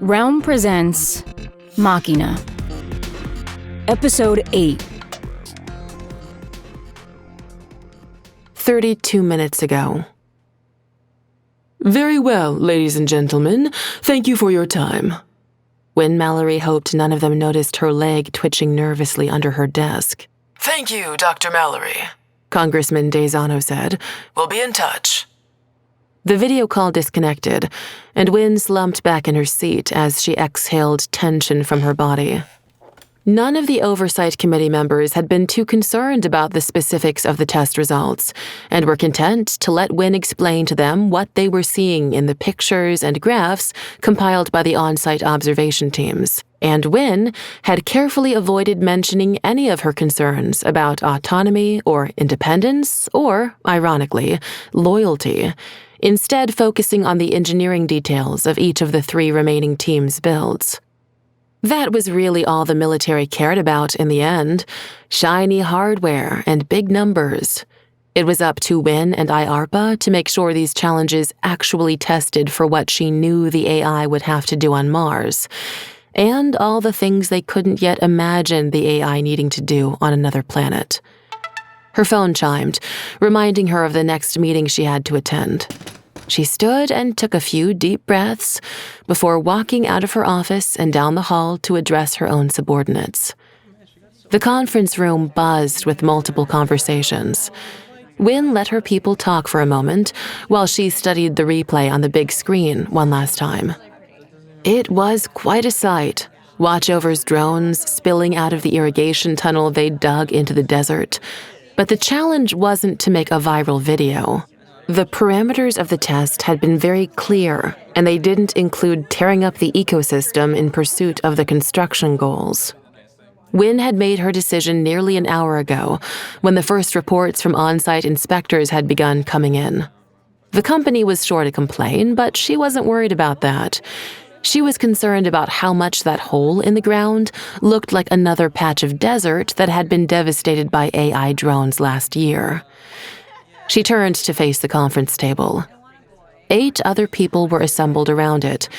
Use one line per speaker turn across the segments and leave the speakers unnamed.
Realm presents Machina. Episode 8.
32 minutes ago. Very well, ladies and gentlemen. Thank you for your time. When Mallory hoped none of them noticed her leg twitching nervously under her desk. Thank you, Dr. Mallory, Congressman DeZano said. We'll be in touch. The video call disconnected, and Wynne slumped back in her seat as she exhaled tension from her body. None of the Oversight Committee members had been too concerned about the specifics of the test results, and were content to let Wynne explain to them what they were seeing in the pictures and graphs compiled by the on-site observation teams. And Wynne had carefully avoided mentioning any of her concerns about autonomy or independence or, ironically, loyalty, instead focusing on the engineering details of each of the 3 remaining teams' builds. That was really all the military cared about in the end: shiny hardware and big numbers. It was up to Wynne and IARPA to make sure these challenges actually tested for what she knew the AI would have to do on Mars, and all the things they couldn't yet imagine the AI needing to do on another planet. Her phone chimed, reminding her of the next meeting she had to attend. She stood and took a few deep breaths before walking out of her office and down the hall to address her own subordinates. The conference room buzzed with multiple conversations. Wynne let her people talk for a moment while she studied the replay on the big screen one last time. It was quite a sight. Watchovers' drones spilling out of the irrigation tunnel they dug into the desert. But the challenge wasn't to make a viral video. The parameters of the test had been very clear, and they didn't include tearing up the ecosystem in pursuit of the construction goals. Wynne had made her decision nearly an hour ago, when the first reports from on-site inspectors had begun coming in. The company was sure to complain, but she wasn't worried about that. She was concerned about how much that hole in the ground looked like another patch of desert that had been devastated by AI drones last year. She turned to face the conference table. 8 other people were assembled around it,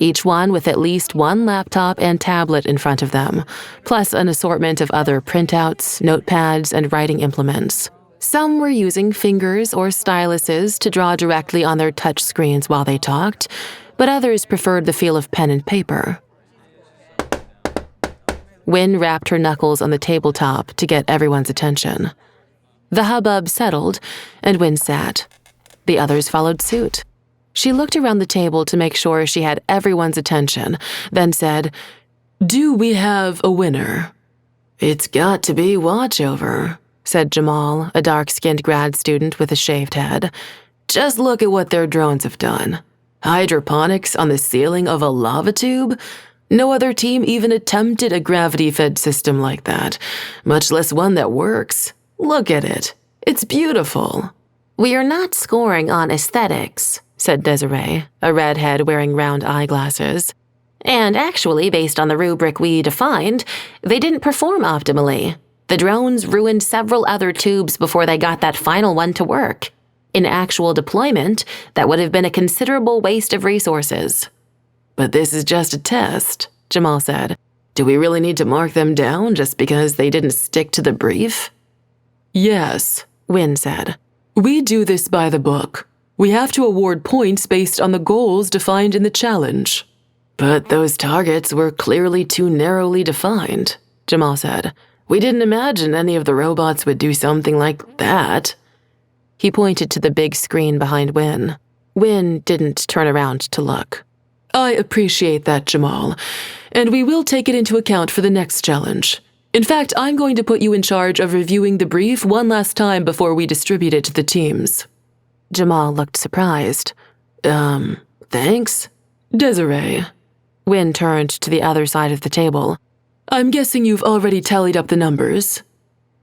each one with at least one laptop and tablet in front of them, plus an assortment of other printouts, notepads, and writing implements. Some were using fingers or styluses to draw directly on their touch screens while they talked, but others preferred the feel of pen and paper. Wynne rapped her knuckles on the tabletop to get everyone's attention. The hubbub settled, and Wynne sat. The others followed suit. She looked around the table to make sure she had everyone's attention, then said, "Do we have a winner?" "It's got to be Watchover," said Jamal, a dark-skinned grad student with a shaved head. "Just look at what their drones have done. Hydroponics on the ceiling of a lava tube? No other team even attempted a gravity-fed system like that, much less one that works. Look at it. It's beautiful." "We are not scoring on aesthetics," said Desiree, a redhead wearing round eyeglasses. "And actually, based on the rubric we defined, they didn't perform optimally. The drones ruined several other tubes before they got that final one to work. In actual deployment, that would have been a considerable waste of resources." "But this is just a test," Jamal said. "Do we really need to mark them down just because they didn't stick to the brief?" "Yes," Wynne said. "We do this by the book. We have to award points based on the goals defined in the challenge." "But those targets were clearly too narrowly defined," Jamal said. "We didn't imagine any of the robots would do something like that." He pointed to the big screen behind Wynne. Wynne didn't turn around to look. "I appreciate that, Jamal, and we will take it into account for the next challenge. In fact, I'm going to put you in charge of reviewing the brief one last time before we distribute it to the teams." Jamal looked surprised. Thanks? Desiree." Wynne turned to the other side of the table. "I'm guessing you've already tallied up the numbers."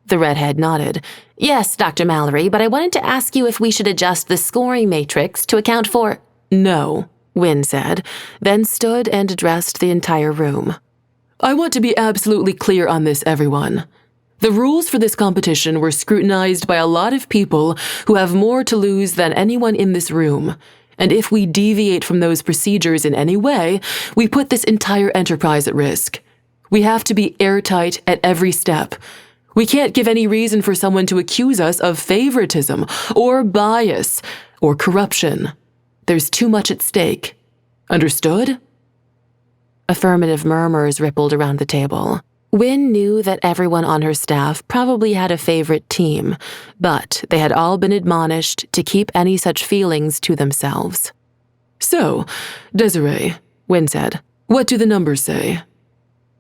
The redhead nodded. "Yes, Dr. Mallory, but I wanted to ask you if we should adjust the scoring matrix to account for—" "No," Wynne said, then stood and addressed the entire room. "I want to be absolutely clear on this, everyone. The rules for this competition were scrutinized by a lot of people who have more to lose than anyone in this room, And if we deviate from those procedures in any way, we put this entire enterprise at risk. We have to be airtight at every step. We can't give any reason for someone to accuse us of favoritism or bias or corruption. There's too much at stake. Understood? Affirmative murmurs rippled around the table. Wynne knew that everyone on her staff probably had a favorite team, but they had all been admonished to keep any such feelings to themselves. So, Desiree, Wynne said, what do the numbers say?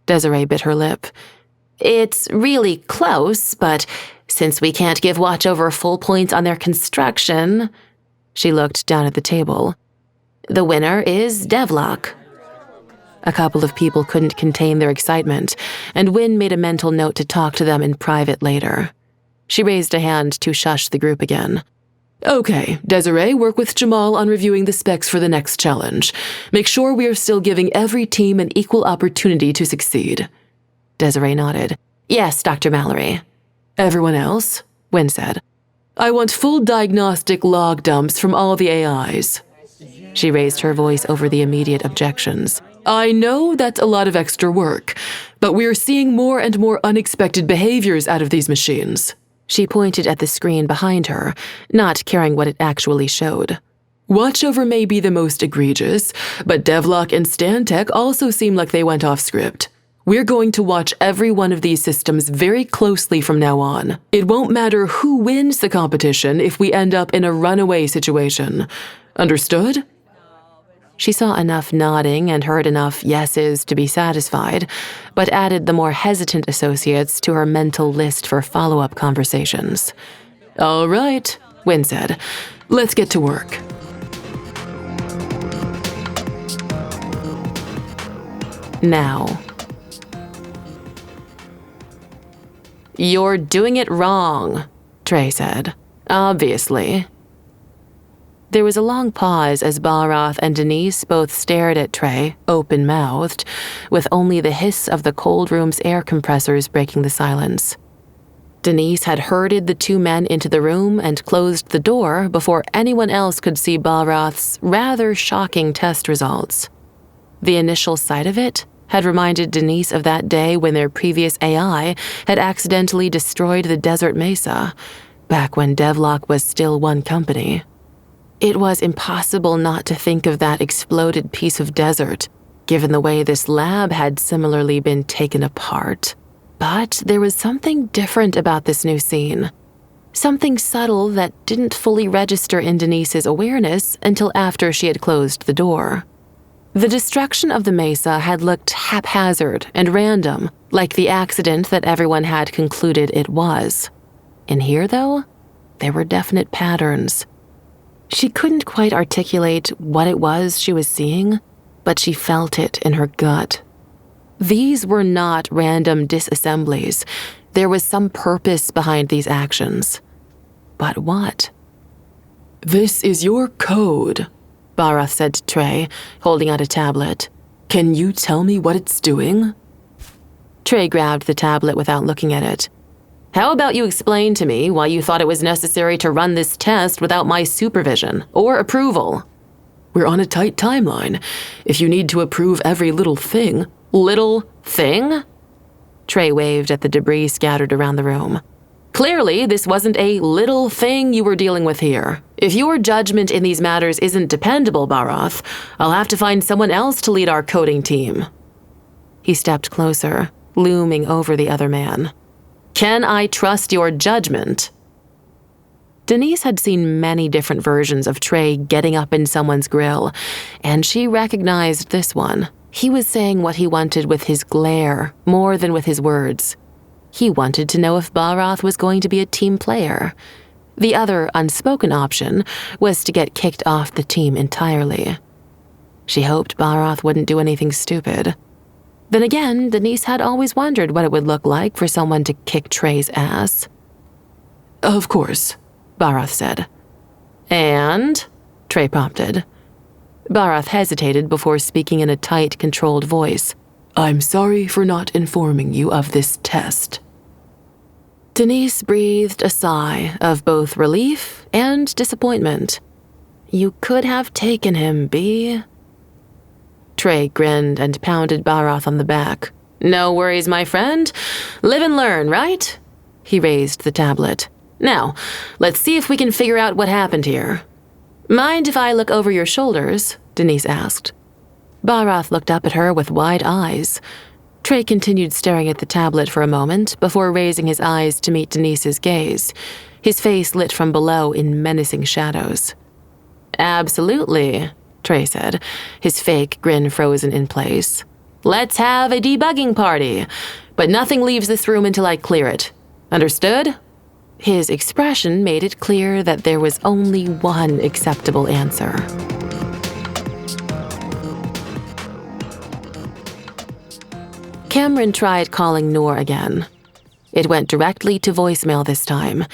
Desiree bit her lip. It's really close, but since we can't give Watchover full points on their construction, she looked down at the table. The winner is Devlock. A couple of people couldn't contain their excitement, and Wynne made a mental note to talk to them in private later. She raised a hand to shush the group again. Okay, Desiree, work with Jamal on reviewing the specs for the next challenge. Make sure we are still giving every team an equal opportunity to succeed. Desiree nodded. Yes, Dr. Mallory. Everyone else? Wynne said. I want full diagnostic log dumps from all the AIs. She raised her voice over the immediate objections. I know that's a lot of extra work, but we're seeing more and more unexpected behaviors out of these machines. She pointed at the screen behind her, not caring what it actually showed. Watchover may be the most egregious, but Devlock and Stantec also seem like they went off script. We're going to watch every one of these systems very closely from now on. It won't matter who wins the competition if we end up in a runaway situation. Understood? She saw enough nodding and heard enough yeses to be satisfied, but added the more hesitant associates to her mental list for follow-up conversations. All right, Wynne said. Let's get to work. Now. You're doing it wrong, Trey said. Obviously. There was a long pause as Balroth and Denise both stared at Trey, open-mouthed, with only the hiss of the cold room's air compressors breaking the silence. Denise had herded the two men into the room and closed the door before anyone else could see Balroth's rather shocking test results. The initial sight of it had reminded Denise of that day when their previous AI had accidentally destroyed the desert mesa, back when Devlock was still one company. It was impossible not to think of that exploded piece of desert, given the way this lab had similarly been taken apart. But there was something different about this new scene. Something subtle that didn't fully register in Denise's awareness until after she had closed the door. The destruction of the mesa had looked haphazard and random, like the accident that everyone had concluded it was. In here, though, there were definite patterns. She couldn't quite articulate what it was she was seeing, but she felt it in her gut. These were not random disassemblies. There was some purpose behind these actions. But what? This is your code, Balroth said to Trey, holding out a tablet. Can you tell me what it's doing? Trey grabbed the tablet without looking at it. How about you explain to me why you thought it was necessary to run this test without my supervision or approval? We're on a tight timeline. If you need to approve every little thing. Little thing? Trey waved at the debris scattered around the room. Clearly, this wasn't a little thing you were dealing with here. If your judgment in these matters isn't dependable, Balroth, I'll have to find someone else to lead our coding team. He stepped closer, looming over the other man. Can I trust your judgment? Denise had seen many different versions of Trey getting up in someone's grill, and she recognized this one. He was saying what he wanted with his glare, more than with his words. He wanted to know if Balroth was going to be a team player. The other unspoken option was to get kicked off the team entirely. She hoped Balroth wouldn't do anything stupid. Then again, Denise had always wondered what it would look like for someone to kick Trey's ass. Of course, Balroth said. And? Trey prompted. Balroth hesitated before speaking in a tight, controlled voice. I'm sorry for not informing you of this test. Denise breathed a sigh of both relief and disappointment. You could have taken him, B. Trey grinned and pounded Barath on the back. No worries, my friend. Live and learn, right? He raised the tablet. Now, let's see if we can figure out what happened here. Mind if I look over your shoulders? Denise asked. Barath looked up at her with wide eyes. Trey continued staring at the tablet for a moment before raising his eyes to meet Denise's gaze, his face lit from below in menacing shadows. Absolutely, Trey said, his fake grin frozen in place. Let's have a debugging party, but nothing leaves this room until I clear it. Understood? His expression made it clear that there was only one acceptable answer. Cameron tried calling Noor again. It went directly to voicemail this time,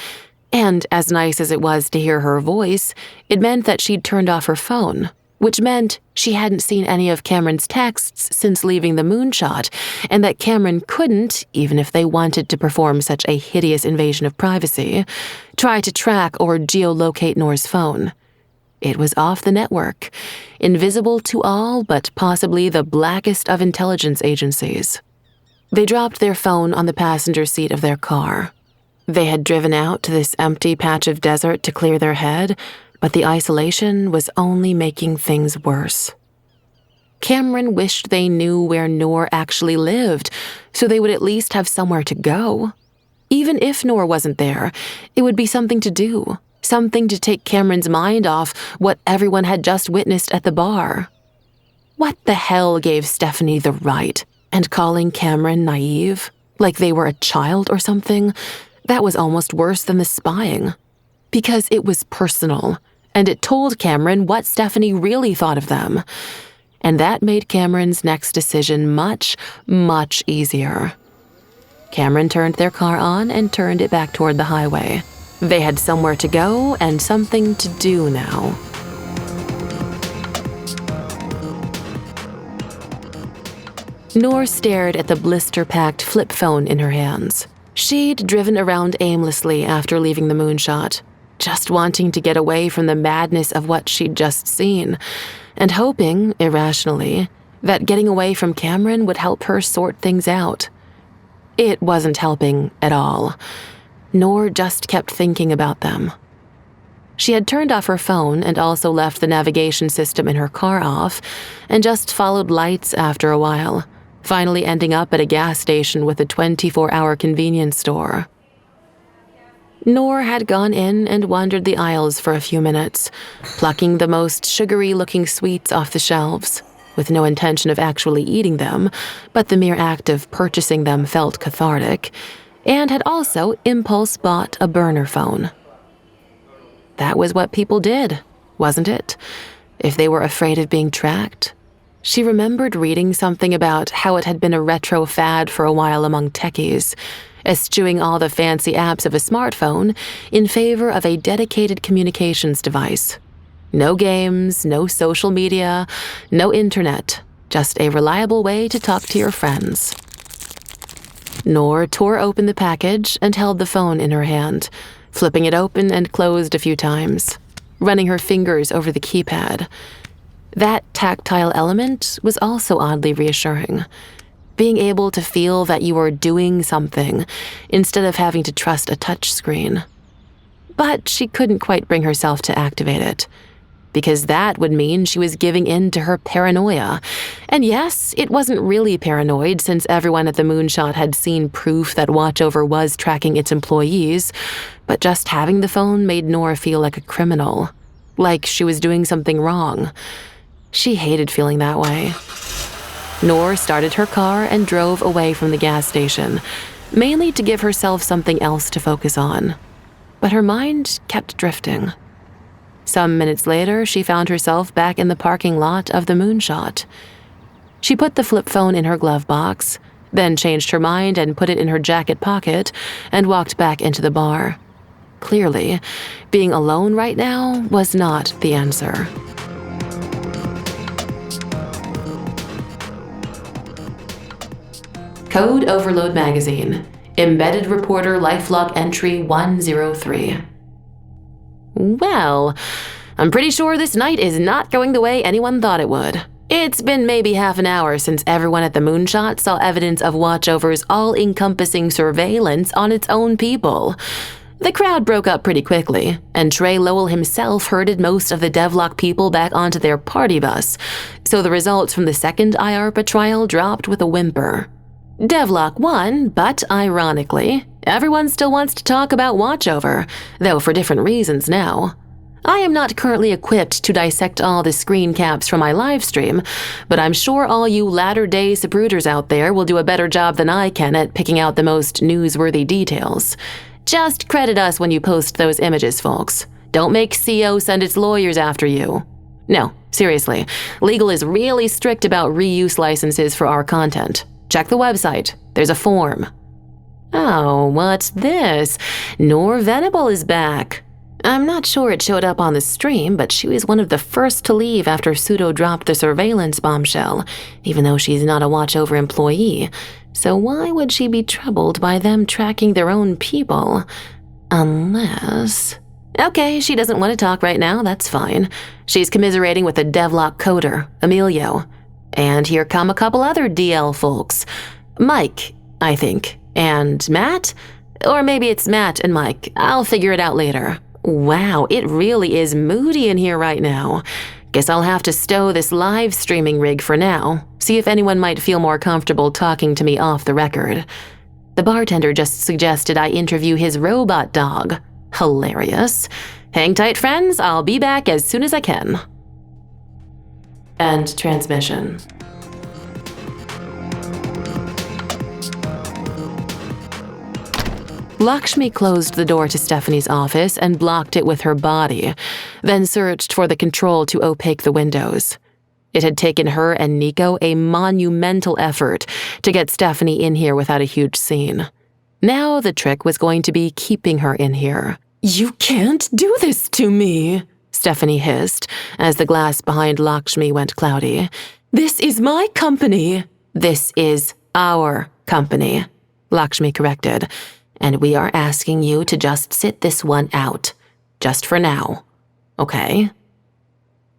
and as nice as it was to hear her voice, it meant that she'd turned off her phone, which meant she hadn't seen any of Cameron's texts since leaving the moonshot, and that Cameron couldn't, even if they wanted to perform such a hideous invasion of privacy, try to track or geolocate Noor's phone. It was off the network, invisible to all but possibly the blackest of intelligence agencies. They dropped their phone on the passenger seat of their car. They had driven out to this empty patch of desert to clear their head, but the isolation was only making things worse. Cameron wished they knew where Noor actually lived, so they would at least have somewhere to go. Even if Noor wasn't there, it would be something to do, something to take Cameron's mind off what everyone had just witnessed at the bar. What the hell gave Stephanie the right? And calling Cameron naive, like they were a child or something, that was almost worse than the spying. Because it was personal, and it told Cameron what Stephanie really thought of them. And that made Cameron's next decision much, much easier. Cameron turned their car on and turned it back toward the highway. They had somewhere to go and something to do now. Noor stared at the blister-packed flip phone in her hands. She'd driven around aimlessly after leaving the moonshot, just wanting to get away from the madness of what she'd just seen, and hoping, irrationally, that getting away from Cameron would help her sort things out. It wasn't helping at all. Noor just kept thinking about them. She had turned off her phone and also left the navigation system in her car off, and just followed lights after a while, finally ending up at a gas station with a 24-hour convenience store. Noor had gone in and wandered the aisles for a few minutes, plucking the most sugary-looking sweets off the shelves, with no intention of actually eating them, but the mere act of purchasing them felt cathartic, and had also impulse bought a burner phone. That was what people did, wasn't it? If they were afraid of being tracked. She remembered reading something about how it had been a retro fad for a while among techies, eschewing all the fancy apps of a smartphone in favor of a dedicated communications device. No games, no social media, no internet, just a reliable way to talk to your friends. Noor tore open the package and held the phone in her hand, flipping it open and closed a few times, running her fingers over the keypad. That tactile element was also oddly reassuring, being able to feel that you were doing something instead of having to trust a touchscreen. But she couldn't quite bring herself to activate it, because that would mean she was giving in to her paranoia. And yes, it wasn't really paranoid since everyone at the moonshot had seen proof that Watchover was tracking its employees, but just having the phone made Noor feel like a criminal, like she was doing something wrong. She hated feeling that way. Noor started her car and drove away from the gas station, mainly to give herself something else to focus on. But her mind kept drifting. Some minutes later, she found herself back in the parking lot of the moonshot. She put the flip phone in her glove box, then changed her mind and put it in her jacket pocket and walked back into the bar. Clearly, being alone right now was not the answer. Code Overload Magazine. Embedded Reporter Lifelog Entry 103. Well, I'm pretty sure this night is not going the way anyone thought it would. It's been maybe half an hour since everyone at the Moonshot saw evidence of Watchover's all-encompassing surveillance on its own people. The crowd broke up pretty quickly, and Trey Lowell himself herded most of the Devlock people back onto their party bus, so the results from the second IARPA trial dropped with a whimper. Devlock won, but ironically, everyone still wants to talk about Watchover, though for different reasons now. I am not currently equipped to dissect all the screen caps from my live stream, but I'm sure all you latter-day Zabruders out there will do a better job than I can at picking out the most newsworthy details. Just credit us when you post those images, folks. Don't make CO send its lawyers after you. No, seriously, legal is really strict about reuse licenses for our content. Check the website. There's a form. Oh, what's this? Noor Venable is back. I'm not sure it showed up on the stream, but she was one of the first to leave after Pseudo dropped the surveillance bombshell, even though she's not a Watchover employee. So why would she be troubled by them tracking their own people? Unless... Okay, she doesn't want to talk right now, that's fine. She's commiserating with the Devlock coder, Emilio. And here come a couple other DL folks. Mike, I think, and Matt? Or maybe it's Matt and Mike. I'll figure it out later. Wow, it really is moody in here right now. Guess I'll have to stow this live streaming rig for now, see if anyone might feel more comfortable talking to me off the record. The bartender just suggested I interview his robot dog. Hilarious. Hang tight, friends. I'll be back as soon as I can. End transmission. Lakshmi closed the door to Stephanie's office and blocked it with her body, then searched for the control to opaque the windows. It had taken her and Nico a monumental effort to get Stephanie in here without a huge scene. Now the trick was going to be keeping her in here. "You can't do this to me," Stephanie hissed as the glass behind Lakshmi went cloudy. "This is my company." "This is our company," Lakshmi corrected. "And we are asking you to just sit this one out. Just for now. Okay?"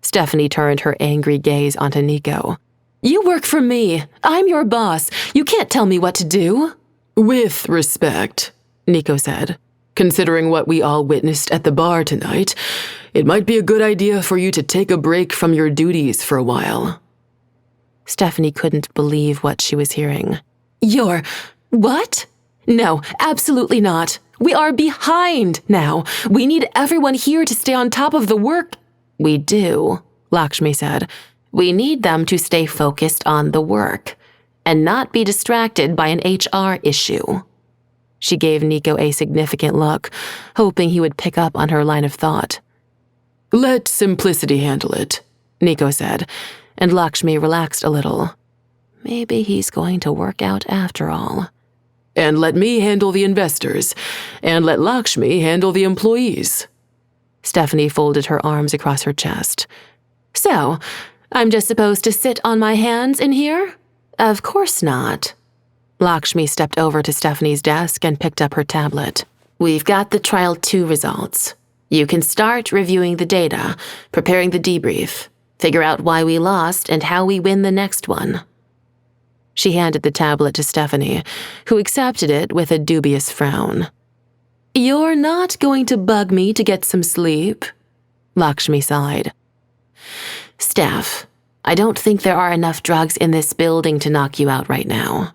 Stephanie turned her angry gaze onto Nico. "You work for me. I'm your boss. You can't tell me what to do." "With respect," Nico said, "considering what we all witnessed at the bar tonight, it might be a good idea for you to take a break from your duties for a while." Stephanie couldn't believe what she was hearing. "You're... what? No, absolutely not. We are behind now. We need everyone here to stay on top of the work." "We do," Lakshmi said. "We need them to stay focused on the work and not be distracted by an HR issue." She gave Nico a significant look, hoping he would pick up on her line of thought. "Let Simplicity handle it," Nico said, and Lakshmi relaxed a little. Maybe he's going to work out after all. "And let me handle the investors, and let Lakshmi handle the employees." Stephanie folded her arms across her chest. "So, I'm just supposed to sit on my hands in here? Of course not." Lakshmi stepped over to Stephanie's desk and picked up her tablet. "We've got the Trial 2 results. You can start reviewing the data, preparing the debrief, figure out why we lost and how we win the next one." She handed the tablet to Stephanie, who accepted it with a dubious frown. "You're not going to bug me to get some sleep?" Lakshmi sighed. "Steph, I don't think there are enough drugs in this building to knock you out right now."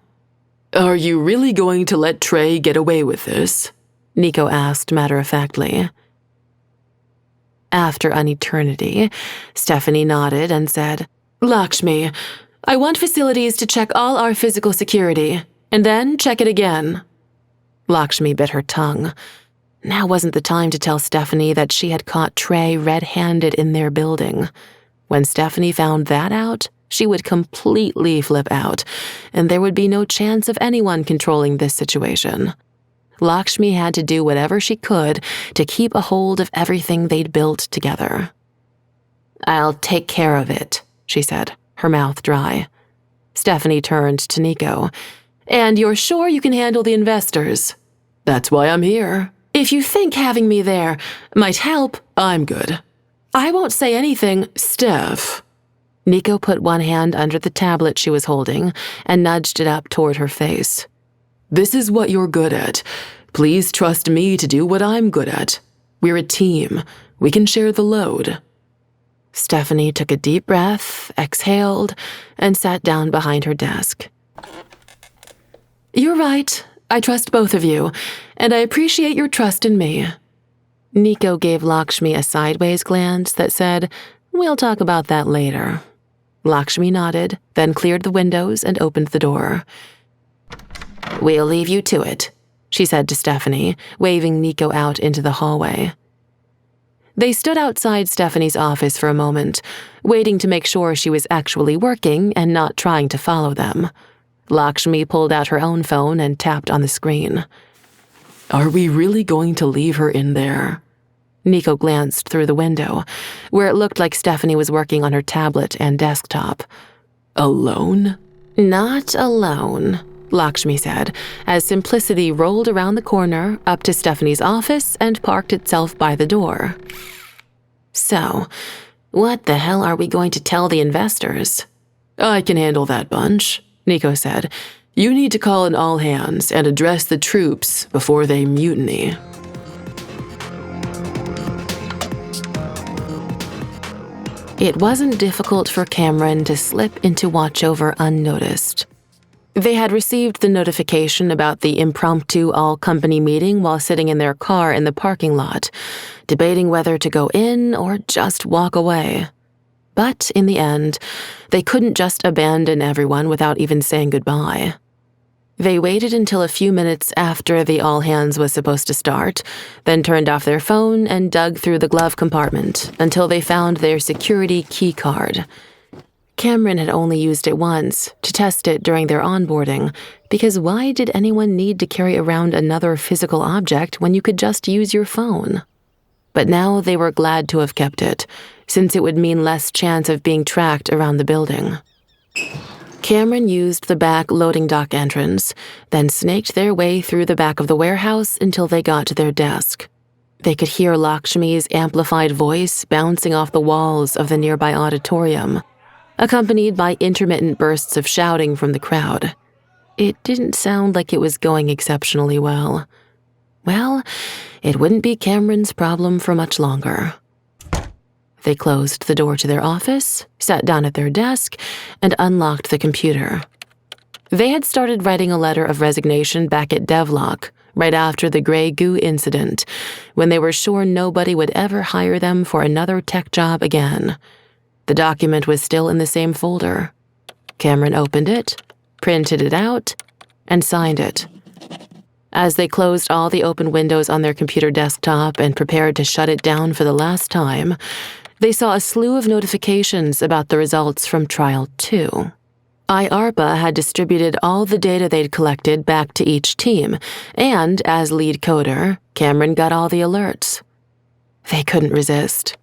"Are you really going to let Trey get away with this?" Nico asked matter-of-factly. After an eternity, Stephanie nodded and said, "Lakshmi, I want facilities to check all our physical security, and then check it again." Lakshmi bit her tongue. Now wasn't the time to tell Stephanie that she had caught Trey red-handed in their building. When Stephanie found that out, she would completely flip out, and there would be no chance of anyone controlling this situation. Lakshmi had to do whatever she could to keep a hold of everything they'd built together. "I'll take care of it," she said, her mouth dry. Stephanie turned to Nico. "And you're sure you can handle the investors?" "That's why I'm here. If you think having me there might help, I'm good." I won't say anything, Steph. Nico put one hand under the tablet she was holding and nudged it up toward her face. This is what you're good at. Please trust me to do what I'm good at. We're a team. We can share the load. Stephanie took a deep breath, exhaled, and sat down behind her desk. You're right. I trust both of you, and I appreciate your trust in me. Nico gave Lakshmi a sideways glance that said, We'll talk about that later. Lakshmi nodded, then cleared the windows and opened the door. We'll leave you to it, she said to Stephanie, waving Nico out into the hallway. They stood outside Stephanie's office for a moment, waiting to make sure she was actually working and not trying to follow them. Lakshmi pulled out her own phone and tapped on the screen. Are we really going to leave her in there? Nico glanced through the window, where it looked like Stephanie was working on her tablet and desktop. Alone? Not alone, Lakshmi said, as Simplicity rolled around the corner up to Stephanie's office and parked itself by the door. So, what the hell are we going to tell the investors? I can handle that bunch, Nico said. You need to call in all hands and address the troops before they mutiny. It wasn't difficult for Cameron to slip into watchover unnoticed. They had received the notification about the impromptu all-company meeting while sitting in their car in the parking lot, debating whether to go in or just walk away. But in the end, they couldn't just abandon everyone without even saying goodbye. They waited until a few minutes after the all-hands was supposed to start, then turned off their phone and dug through the glove compartment until they found their security key card. Cameron had only used it once, to test it during their onboarding, because why did anyone need to carry around another physical object when you could just use your phone? But now they were glad to have kept it, since it would mean less chance of being tracked around the building. Cameron used the back loading dock entrance, then snaked their way through the back of the warehouse until they got to their desk. They could hear Lakshmi's amplified voice bouncing off the walls of the nearby auditorium, accompanied by intermittent bursts of shouting from the crowd. It didn't sound like it was going exceptionally well. Well, it wouldn't be Cameron's problem for much longer. They closed the door to their office, sat down at their desk, and unlocked the computer. They had started writing a letter of resignation back at Devlock, right after the gray goo incident, when they were sure nobody would ever hire them for another tech job again. The document was still in the same folder. Cameron opened it, printed it out, and signed it. As they closed all the open windows on their computer desktop and prepared to shut it down for the last time, they saw a slew of notifications about the results from Trial 2. IARPA had distributed all the data they'd collected back to each team, and as lead coder, Cameron got all the alerts. They couldn't resist.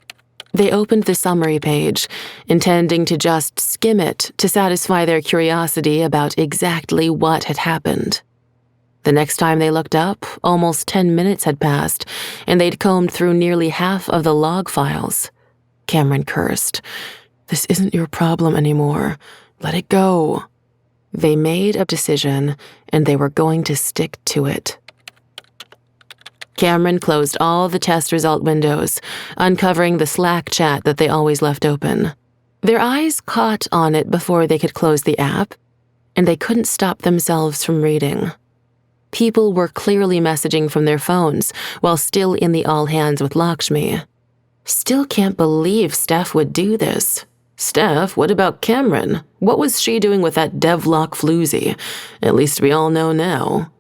They opened the summary page, intending to just skim it to satisfy their curiosity about exactly what had happened. The next time they looked up, almost 10 minutes had passed, and they'd combed through nearly half of the log files. Cameron cursed. This isn't your problem anymore. Let it go. They made a decision, and they were going to stick to it. Cameron closed all the test result windows, uncovering the Slack chat that they always left open. Their eyes caught on it before they could close the app, and they couldn't stop themselves from reading. People were clearly messaging from their phones while still in the all-hands with Lakshmi. Still can't believe Steph would do this. Steph, what about Cameron? What was she doing with that Devlock floozy? At least we all know now.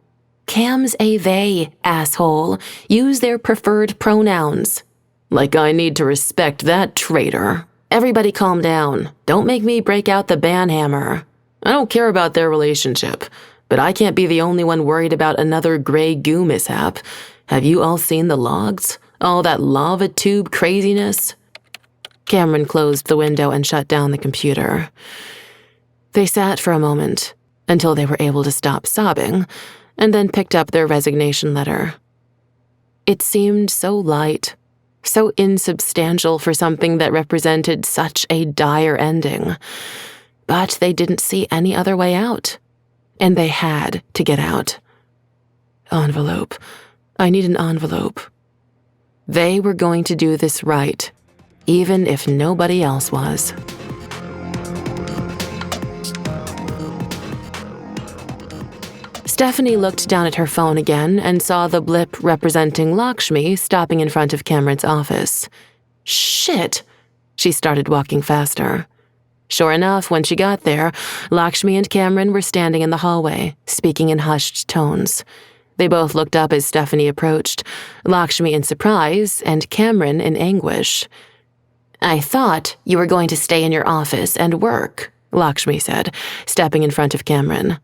Cam's a they, asshole. Use their preferred pronouns. Like I need to respect that traitor. Everybody calm down. Don't make me break out the banhammer. I don't care about their relationship, but I can't be the only one worried about another gray goo mishap. Have you all seen the logs? All that lava tube craziness? Cameron closed the window and shut down the computer. They sat for a moment, until they were able to stop sobbing, and then picked up their resignation letter. It seemed so light, So insubstantial for something that represented such a dire ending. But they didn't see any other way out. And they had to get out. Envelope. I need an envelope. They were going to do this right, even if nobody else was. Stephanie looked down at her phone again and saw the blip representing Lakshmi stopping in front of Cameron's office. Shit! She started walking faster. Sure enough, when she got there, Lakshmi and Cameron were standing in the hallway, speaking in hushed tones. They both looked up as Stephanie approached, Lakshmi in surprise and Cameron in anguish. "I thought you were going to stay in your office and work," Lakshmi said, stepping in front of Cameron.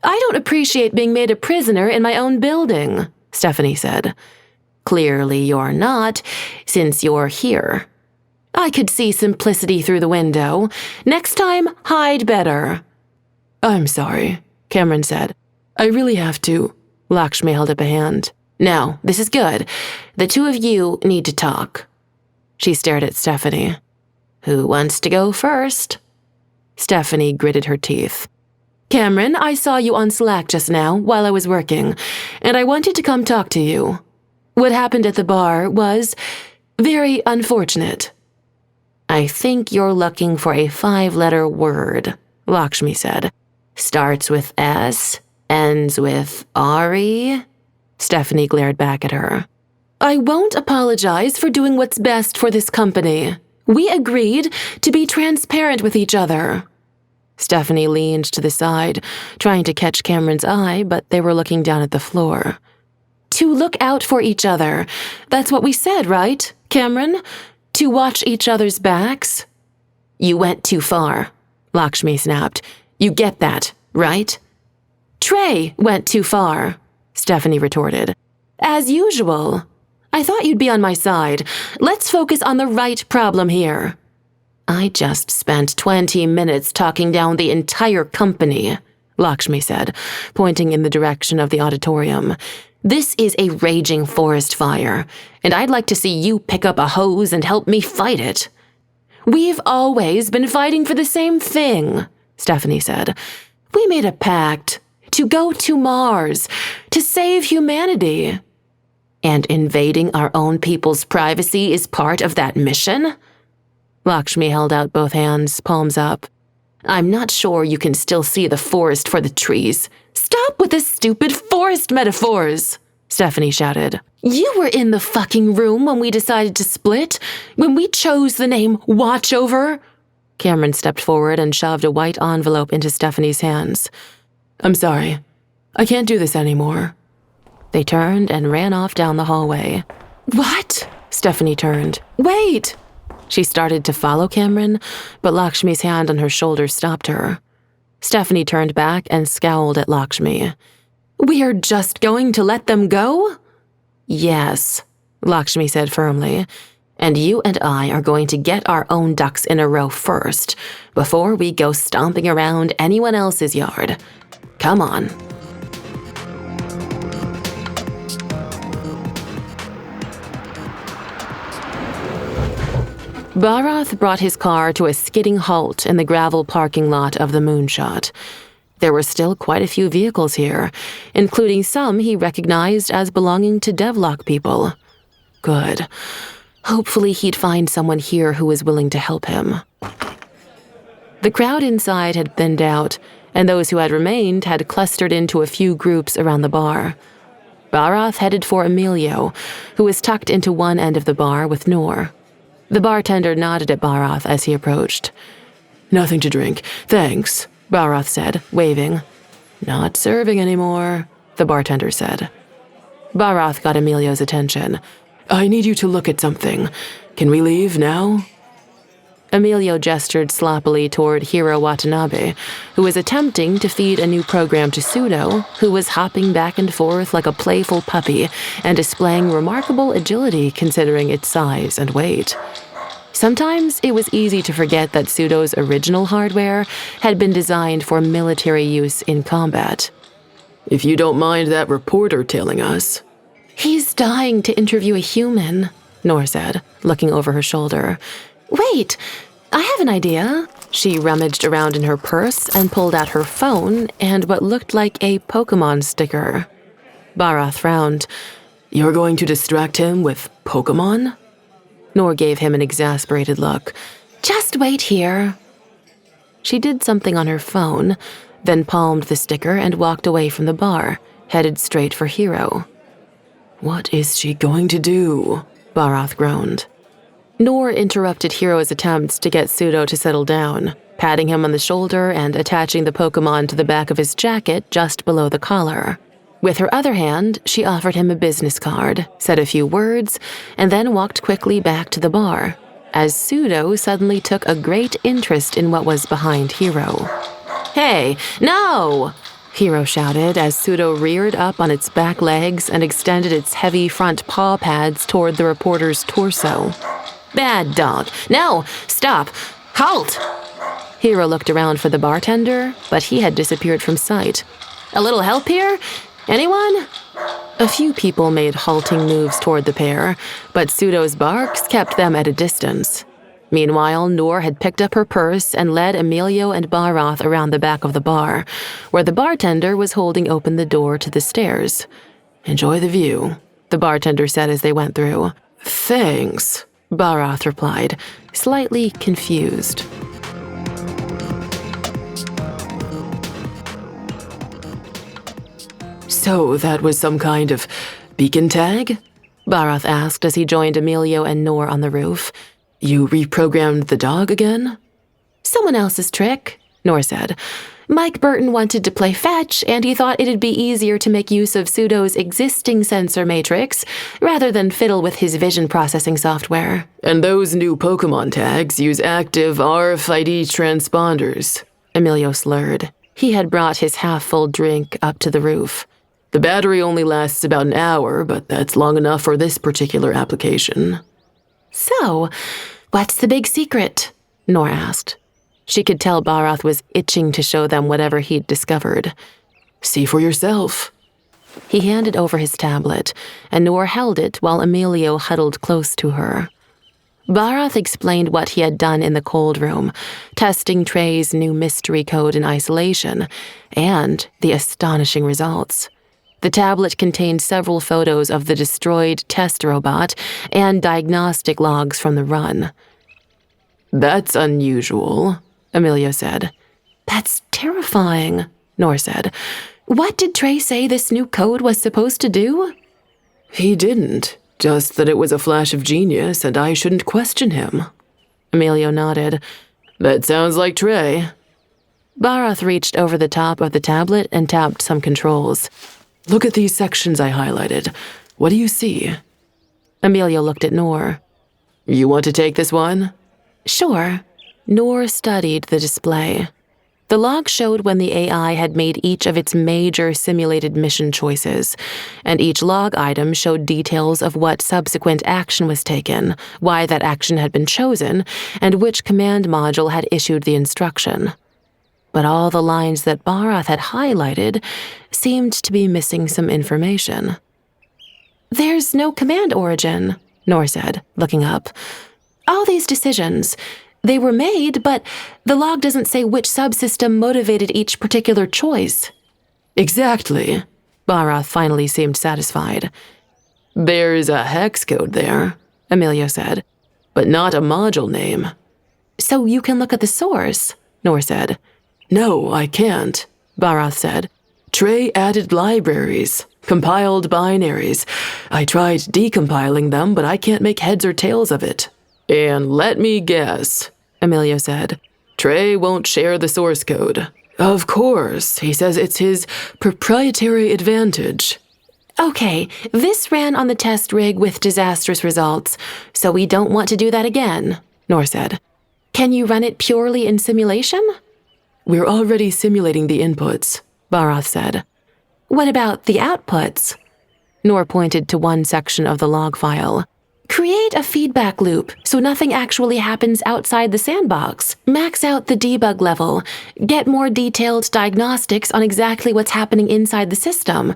"I don't appreciate being made a prisoner in my own building," Stephanie said. "Clearly you're not, since you're here. I could see simplicity through the window. Next time, hide better." "I'm sorry," Cameron said. "I really have to." Lakshmi held up a hand. "No, this is good. The two of you need to talk." She stared at Stephanie. "Who wants to go first?" Stephanie gritted her teeth. "Cameron, I saw you on Slack just now while I was working, and I wanted to come talk to you. What happened at the bar was very unfortunate." "I think you're looking for a 5-letter word," Lakshmi said. "Starts with S, ends with Ari?" Stephanie glared back at her. "I won't apologize for doing what's best for this company. We agreed to be transparent with each other." Stephanie leaned to the side, trying to catch Cameron's eye, but they were looking down at the floor. "To look out for each other. That's what we said, right, Cameron? To watch each other's backs?" "You went too far," Lakshmi snapped. "You get that, right?" "Trey went too far," Stephanie retorted. "As usual. I thought you'd be on my side. Let's focus on the right problem here." "I just spent 20 minutes talking down the entire company," Lakshmi said, pointing in the direction of the auditorium. "This is a raging forest fire, and I'd like to see you pick up a hose and help me fight it." "We've always been fighting for the same thing," Stephanie said. "We made a pact to go to Mars, to save humanity." "And invading our own people's privacy is part of that mission?" Lakshmi held out both hands, palms up. "I'm not sure you can still see the forest for the trees." "Stop with the stupid forest metaphors," Stephanie shouted. "You were in the fucking room when we decided to split, when we chose the name Watchover." Cameron stepped forward and shoved a white envelope into Stephanie's hands. "I'm sorry. I can't do this anymore." They turned and ran off down the hallway. "What?" Stephanie turned. "Wait!" She started to follow Cameron, but Lakshmi's hand on her shoulder stopped her. Stephanie turned back and scowled at Lakshmi. "We're just going to let them go?" "Yes," Lakshmi said firmly. "And you and I are going to get our own ducks in a row first, before we go stomping around anyone else's yard. Come on." Bharath brought his car to a skidding halt in the gravel parking lot of the Moonshot. There were still quite a few vehicles here, including some he recognized as belonging to Devlock people. Good. Hopefully he'd find someone here who was willing to help him. The crowd inside had thinned out, and those who had remained had clustered into a few groups around the bar. Bharath headed for Emilio, who was tucked into one end of the bar with Noor. The bartender nodded at Bharath as he approached. "Nothing to drink, thanks," Bharath said, waving. "Not serving anymore," the bartender said. Bharath got Emilio's attention. "I need you to look at something. Can we leave now?" Emilio gestured sloppily toward Hiro Watanabe, who was attempting to feed a new program to Pseudo, who was hopping back and forth like a playful puppy and displaying remarkable agility considering its size and weight. Sometimes it was easy to forget that Pseudo's original hardware had been designed for military use in combat. "If you don't mind that reporter tailing us." "He's dying to interview a human," Noor said, looking over her shoulder. Wait, I have an idea. She rummaged around in her purse and pulled out her phone and what looked like a Pokémon sticker. Barath frowned. You're going to distract him with Pokémon? Noor gave him an exasperated look. Just wait here. She did something on her phone, then palmed the sticker and walked away from the bar, headed straight for Hero. What is she going to do? Barath groaned. Noor interrupted Hero's attempts to get Pseudo to settle down, patting him on the shoulder and attaching the Pokémon to the back of his jacket just below the collar. With her other hand, she offered him a business card, said a few words, and then walked quickly back to the bar, as Pseudo suddenly took a great interest in what was behind Hero. Hey, no! Hero shouted as Pseudo reared up on its back legs and extended its heavy front paw pads toward the reporter's torso. Bad dog. No, stop. Halt! Hero looked around for the bartender, but he had disappeared from sight. A little help here? Anyone? A few people made halting moves toward the pair, but Pseudo's barks kept them at a distance. Meanwhile, Noor had picked up her purse and led Emilio and Barath around the back of the bar, where the bartender was holding open the door to the stairs. Enjoy the view, the bartender said as they went through. Thanks, Barath replied, slightly confused. So that was some kind of beacon tag? Barath asked as he joined Emilio and Noor on the roof. You reprogrammed the dog again? Someone else's trick, Noor said. Mike Burton wanted to play fetch, and he thought it'd be easier to make use of Pseudo's existing sensor matrix rather than fiddle with his vision processing software. And those new Pokémon tags use active RFID transponders, Emilio slurred. He had brought his half-full drink up to the roof. The battery only lasts about an hour, but that's long enough for this particular application. So, what's the big secret? Noor asked. She could tell Barath was itching to show them whatever he'd discovered. See for yourself. He handed over his tablet, and Noor held it while Emilio huddled close to her. Barath explained what he had done in the cold room, testing Trey's new mystery code in isolation, and the astonishing results. The tablet contained several photos of the destroyed test robot and diagnostic logs from the run. That's unusual, Emilio said. That's terrifying, Noor said. What did Trey say this new code was supposed to do? He didn't, just that it was a flash of genius and I shouldn't question him. Emilio nodded. That sounds like Trey. Barath reached over the top of the tablet and tapped some controls. Look at these sections I highlighted. What do you see? Emilio looked at Noor. You want to take this one? Sure. Noor studied the display. The log showed when the AI had made each of its major simulated mission choices, and each log item showed details of what subsequent action was taken, why that action had been chosen, and which command module had issued the instruction. But all the lines that Barath had highlighted seemed to be missing some information. There's no command origin, Noor said, looking up. All these decisions, they were made, but the log doesn't say which subsystem motivated each particular choice. Exactly. Barath finally seemed satisfied. There's a hex code there, Emilio said, but not a module name. So you can look at the source, Noor said. No, I can't, Barath said. Trey added libraries, compiled binaries. I tried decompiling them, but I can't make heads or tails of it. And let me guess, Emilio said. Trey won't share the source code. Of course, he says it's his proprietary advantage. Okay, this ran on the test rig with disastrous results, so we don't want to do that again, Noor said. Can you run it purely in simulation? We're already simulating the inputs, Barath said. What about the outputs? Noor pointed to one section of the log file. Create a feedback loop so nothing actually happens outside the sandbox. Max out the debug level. Get more detailed diagnostics on exactly what's happening inside the system.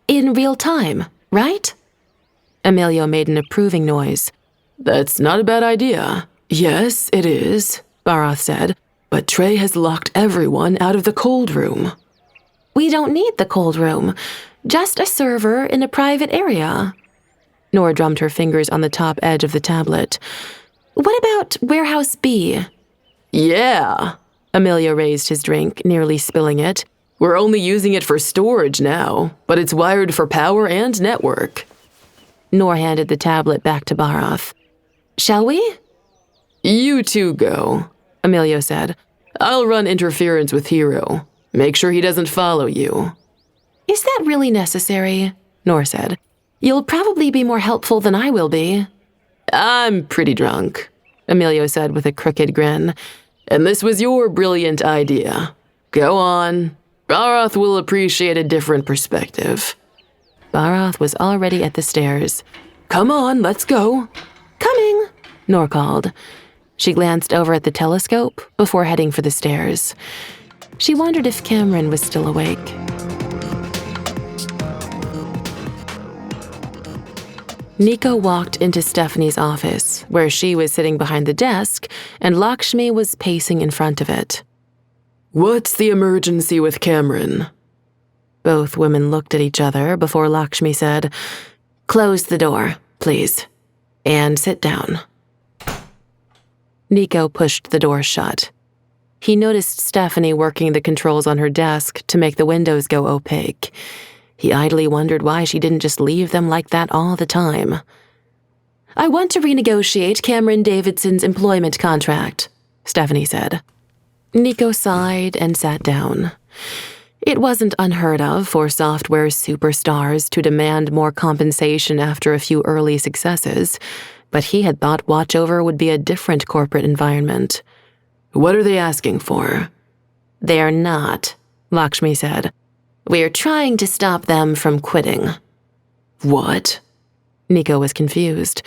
In real time, right? Emilio made an approving noise. That's not a bad idea. Yes, it is, Barath said, but Trey has locked everyone out of the cold room.
We don't need the cold room, just a server in a private area.
Nora drummed her fingers on the top edge of the tablet.
What about Warehouse B?
Yeah. Emilio raised his drink, nearly spilling it. We're only using it for storage now, but it's wired for power and network.
Nora handed the tablet back to Barath. Shall we?
You two go, Emilio said. I'll run interference with Hero. Make sure he doesn't follow you.
Is that really necessary? Nora said. You'll probably be more helpful than I will be.
I'm pretty drunk, Emilio said with a crooked grin. And this was your brilliant idea. Go on. Barath will appreciate a different perspective.
Barath was already at the stairs.
Come on, let's go.
Coming, Nora called. She glanced over at the telescope before heading for the stairs. She wondered if Cameron was still awake. Nico walked into Stephanie's office, where she was sitting behind the desk, and Lakshmi was pacing in front of it.
What's the emergency with Cameron?
Both women looked at each other before Lakshmi said, Close the door, please, and sit down. Nico pushed the door shut. He noticed Stephanie working the controls on her desk to make the windows go opaque. He idly wondered why she didn't just leave them like that all the time. I want to renegotiate Cameron Davidson's employment contract, Stephanie said. Nico sighed and sat down. It wasn't unheard of for software superstars to demand more compensation after a few early successes, but he had thought Watchover would be a different corporate environment.
What are they asking for?
They're not, Lakshmi said. We're trying to stop them from quitting.
What?
Nico was confused.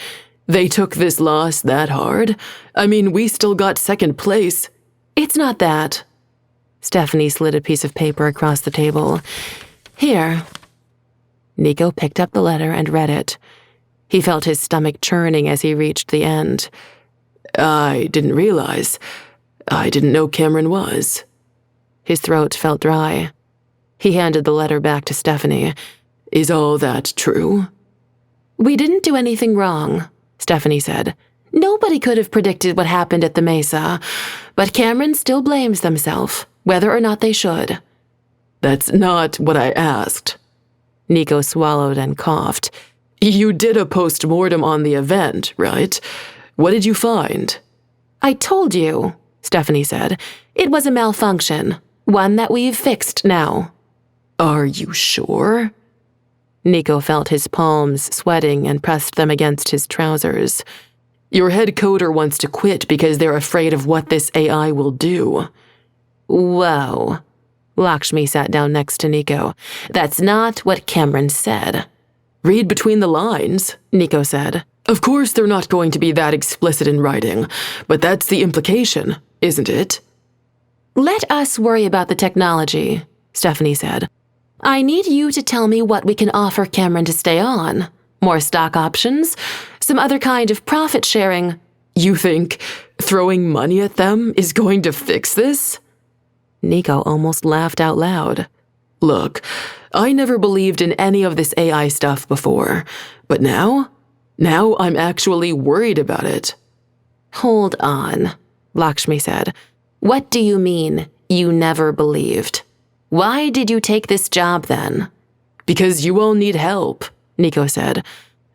They took this loss that hard? I mean, we still got second place.
It's not that. Stephanie slid a piece of paper across the table. Here. Nico picked up the letter and read it. He felt his stomach churning as he reached the end.
I didn't realize. I didn't know Cameron was.
His throat felt dry. He handed the letter back to Stephanie.
Is all that true?
We didn't do anything wrong, Stephanie said. Nobody could have predicted what happened at the Mesa, but Cameron still blames themselves, whether or not they should.
That's not what I asked.
Nico swallowed and coughed.
You did a post-mortem on the event, right? What did you find?
I told you, Stephanie said. It was a malfunction, one that we've fixed now.
Are you sure?
Nico felt his palms sweating and pressed them against his trousers.
Your head coder wants to quit because they're afraid of what this AI will do.
Whoa. Lakshmi sat down next to Nico. That's not what Cameron said.
Read between the lines, Nico said. Of course they're not going to be that explicit in writing, but that's the implication, isn't it?
Let us worry about the technology, Stephanie said. I need you to tell me what we can offer Cameron to stay on. More stock options? Some other kind of profit sharing?
You think throwing money at them is going to fix this?
Nico almost laughed out loud.
Look, I never believed in any of this AI stuff before, but now I'm actually worried about it.
Hold on, Lakshmi said. What do you mean, you never believed? Why did you take this job then?
Because you all need help, Nico said.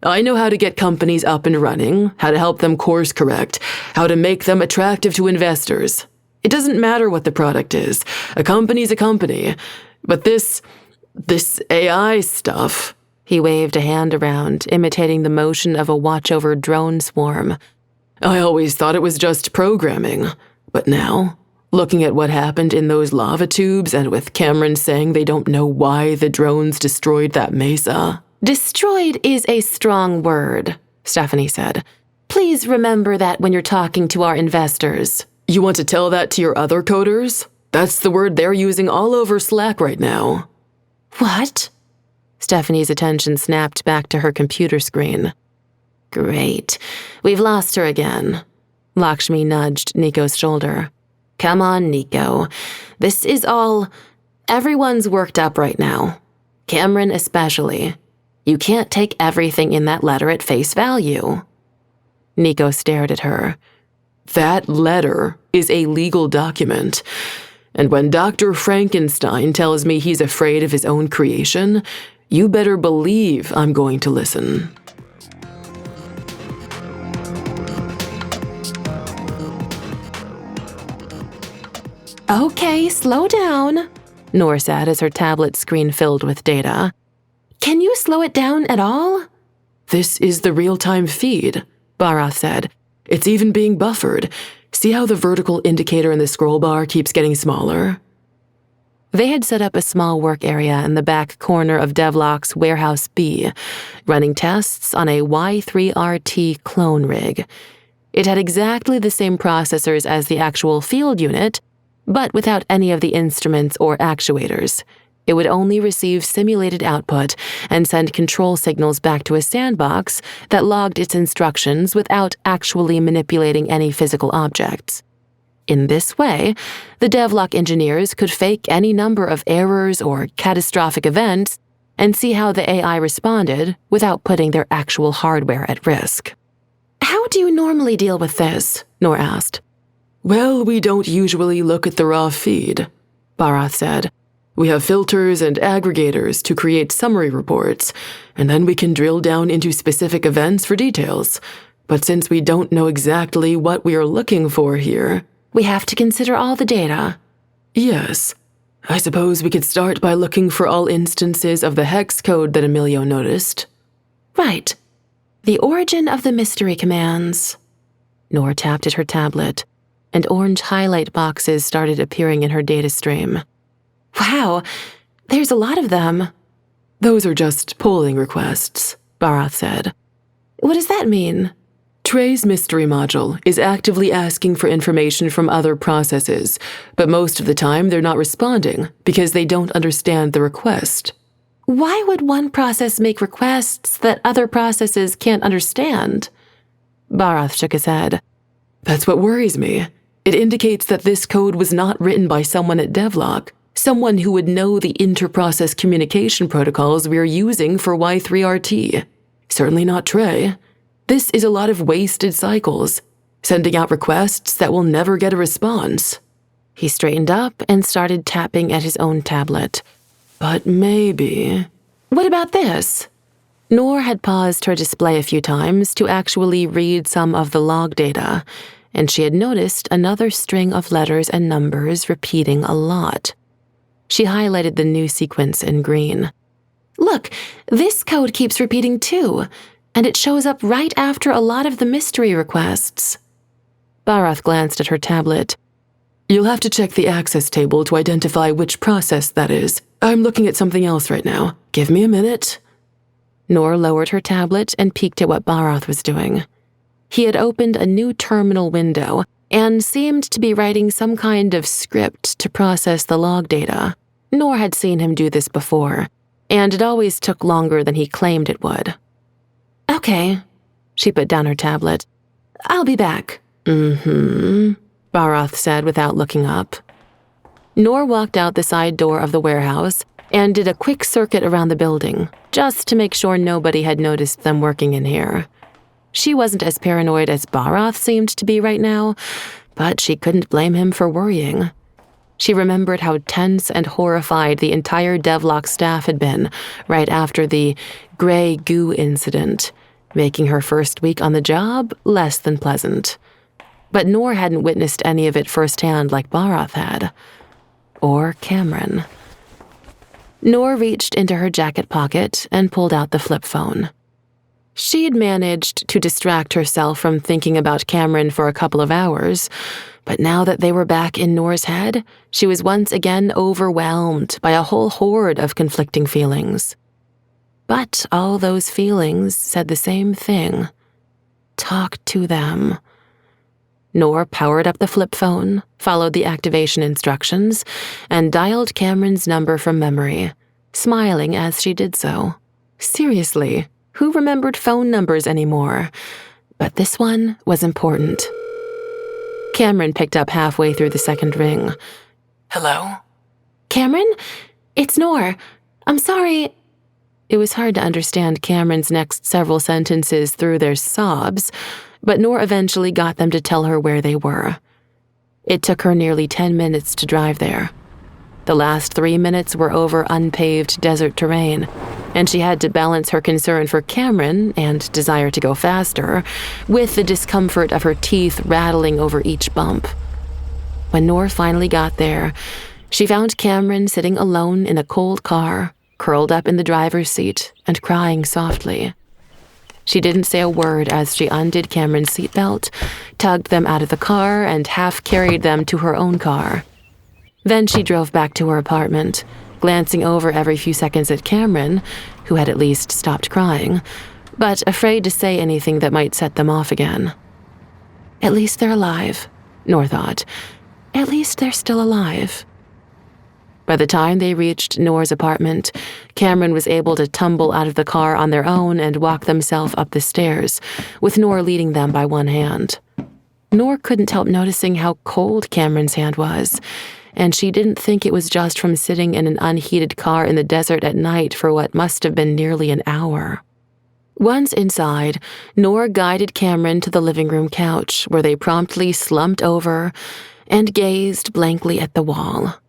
I know how to get companies up and running, how to help them course correct, how to make them attractive to investors. It doesn't matter what the product is. A company's a company. But this AI stuff...
He waved a hand around, imitating the motion of a Watchover drone swarm.
I always thought it was just programming. But now, looking at what happened in those lava tubes and with Cameron saying they don't know why the drones destroyed that mesa...
Destroyed is a strong word, Stephanie said. Please remember that when you're talking to our investors.
You want to tell that to your other coders? That's the word they're using all over Slack right now.
What? Stephanie's attention snapped back to her computer screen. Great. We've lost her again. Lakshmi nudged Nico's shoulder. Come on, Nico. This is all... Everyone's worked up right now. Cameron especially. You can't take everything in that letter at face value. Nico stared at her. That letter is a legal document. And when Dr. Frankenstein tells me he's afraid of his own creation, you better believe I'm going to listen. Okay, slow down, Noor said as her tablet screen filled with data. Can you slow it down at all? This is the real-time feed, Bharath said. It's even being buffered. See how the vertical indicator in the scroll bar keeps getting smaller? They had set up a small work area in the back corner of Devlock's Warehouse B, running tests on a Y3RT clone rig. It had exactly the same processors as the actual field unit, but without any of the instruments or actuators. It would only receive simulated output and send control signals back to a sandbox that logged its instructions without actually manipulating any physical objects. In this way, the Devlock engineers could fake any number of errors or catastrophic events and see how the AI responded without putting their actual hardware at risk. How do you normally deal with this? Noor asked. Well, we don't usually look at the raw feed, Bharath said. We have filters and aggregators to create summary reports, and then we can drill down into specific events for details. But since we don't know exactly what we are looking for here, we have to consider all the data. Yes. I suppose we could start by looking for all instances of the hex code that Emilio noticed. Right. The origin of the mystery commands. Noor tapped at her tablet, and orange highlight boxes started appearing in her data stream. Wow, there's a lot of them. Those are just polling requests, Bharath said. What does that mean? Trey's mystery module is actively asking for information from other processes, but most of the time they're not responding because they don't understand the request. Why would one process make requests that other processes can't understand? Bharath shook his head. That's what worries me. It indicates that this code was not written by someone at Devlock, someone who would know the inter-process communication protocols we're using for Y3RT. Certainly not Trey. This is a lot of wasted cycles, sending out requests that will never get a response. He straightened up and started tapping at his own tablet. But maybe... What about this? Noor had paused her display a few times to actually read some of the log data, and she had noticed another string of letters and numbers repeating a lot. She highlighted the new sequence in green. Look, this code keeps repeating too, and it shows up right after a lot of the mystery requests. Bharath glanced at her tablet. You'll have to check the access table to identify which process that is. I'm looking at something else right now. Give me a minute. Noor lowered her tablet and peeked at what Bharath was doing. He had opened a new terminal window and seemed to be writing some kind of script to process the log data. Noor had seen him do this before, and it always took longer than he claimed it would. Okay, she put down her tablet. I'll be back. Bharath said without looking up. Noor walked out the side door of the warehouse and did a quick circuit around the building, just to make sure nobody had noticed them working in here. She wasn't as paranoid as Bharath seemed to be right now, but she couldn't blame him for worrying. She remembered how tense and horrified the entire Devlock staff had been right after the gray goo incident, making her first week on the job less than pleasant. But Noor hadn't witnessed any of it firsthand like Bharath had. Or Cameron. Noor reached into her jacket pocket and pulled out the flip phone. She had managed to distract herself from thinking about Cameron for a couple of hours, but now that they were back in Noor's head, she was once again overwhelmed by a whole horde of conflicting feelings. But all those feelings said the same thing. Talk to them. Noor powered up the flip phone, followed the activation instructions, and dialed Cameron's number from memory, smiling as she did so. Seriously, Who remembered phone numbers anymore? But this one was important. Cameron picked up halfway through the second ring.
Hello?
Cameron? It's Noor. I'm sorry. It was hard to understand Cameron's next several sentences through their sobs, but Noor eventually got them to tell her where they were. It took her nearly 10 minutes to drive there. The last 3 minutes were over unpaved desert terrain, and she had to balance her concern for Cameron and desire to go faster with the discomfort of her teeth rattling over each bump. When Noor finally got there, she found Cameron sitting alone in a cold car, curled up in the driver's seat and crying softly. She didn't say a word as she undid Cameron's seatbelt, tugged them out of the car, and half-carried them to her own car. Then she drove back to her apartment, glancing over every few seconds at Cameron, who had at least stopped crying, but afraid to say anything that might set them off again. At least they're alive, Noor thought. At least they're still alive. By the time they reached Noor's apartment, Cameron was able to tumble out of the car on their own and walk themselves up the stairs, with Noor leading them by one hand. Noor couldn't help noticing how cold Cameron's hand was, and she didn't think it was just from sitting in an unheated car in the desert at night for what must have been nearly an hour. Once inside, Noor guided Cameron to the living room couch, where they promptly slumped over and gazed blankly at the wall.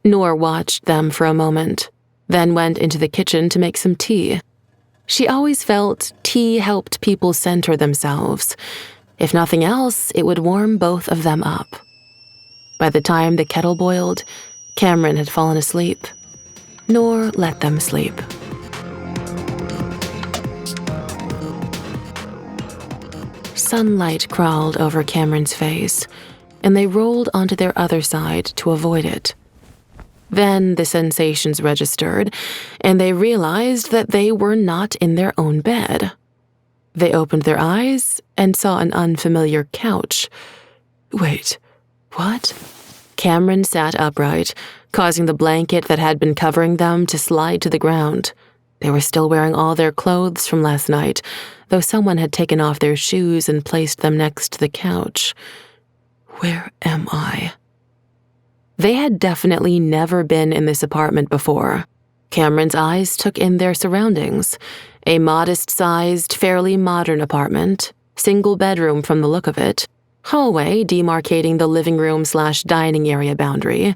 Noor watched them for a moment, then went into the kitchen to make some tea. She always felt tea helped people center themselves. If nothing else, it would warm both of them up. By the time the kettle boiled, Cameron had fallen asleep. Noor let them sleep. Sunlight crawled over Cameron's face, and they rolled onto their other side to avoid it. Then the sensations registered, and they realized that they were not in their own bed. They opened their eyes and saw an unfamiliar couch. Wait, what? Cameron sat upright, causing the blanket that had been covering them to slide to the ground. They were still wearing all their clothes from last night, though someone had taken off their shoes and placed them next to the couch. Where am I? They had definitely never been in this apartment before. Cameron's eyes took in their surroundings. A modest-sized, fairly modern apartment, single bedroom from the look of it, hallway demarcating the living room/dining area boundary,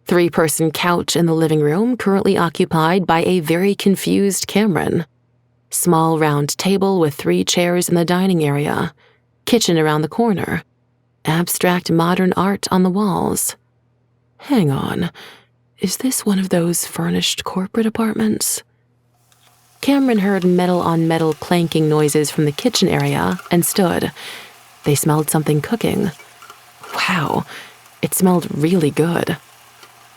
3-person couch in the living room currently occupied by a very confused Cameron, small round table with 3 chairs in the dining area, kitchen around the corner, abstract modern art on the walls. Hang on, is this one of those furnished corporate apartments? Cameron heard metal-on-metal clanking noises from the kitchen area and stood. They smelled something cooking. Wow, it smelled really good.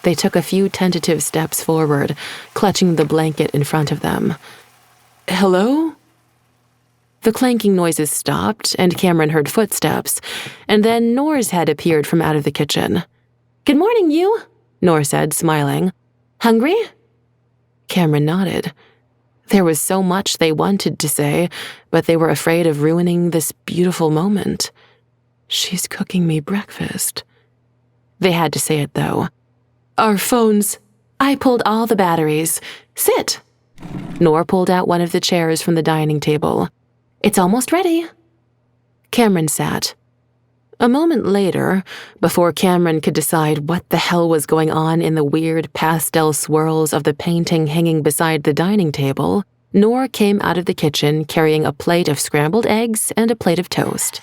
They took a few tentative steps forward, clutching the blanket in front of them. Hello? The clanking noises stopped, and Cameron heard footsteps, and then Noor's head appeared from out of the kitchen. Good morning, you, Noor said, smiling. Hungry? Cameron nodded. There was so much they wanted to say, but they were afraid of ruining this beautiful moment. She's cooking me breakfast. They had to say it, though. Our phones. I pulled all the batteries. Sit. Noor pulled out one of the chairs from the dining table. It's almost ready. Cameron sat. A moment later, before Cameron could decide what the hell was going on in the weird pastel swirls of the painting hanging beside the dining table, Noor came out of the kitchen carrying a plate of scrambled eggs and a plate of toast.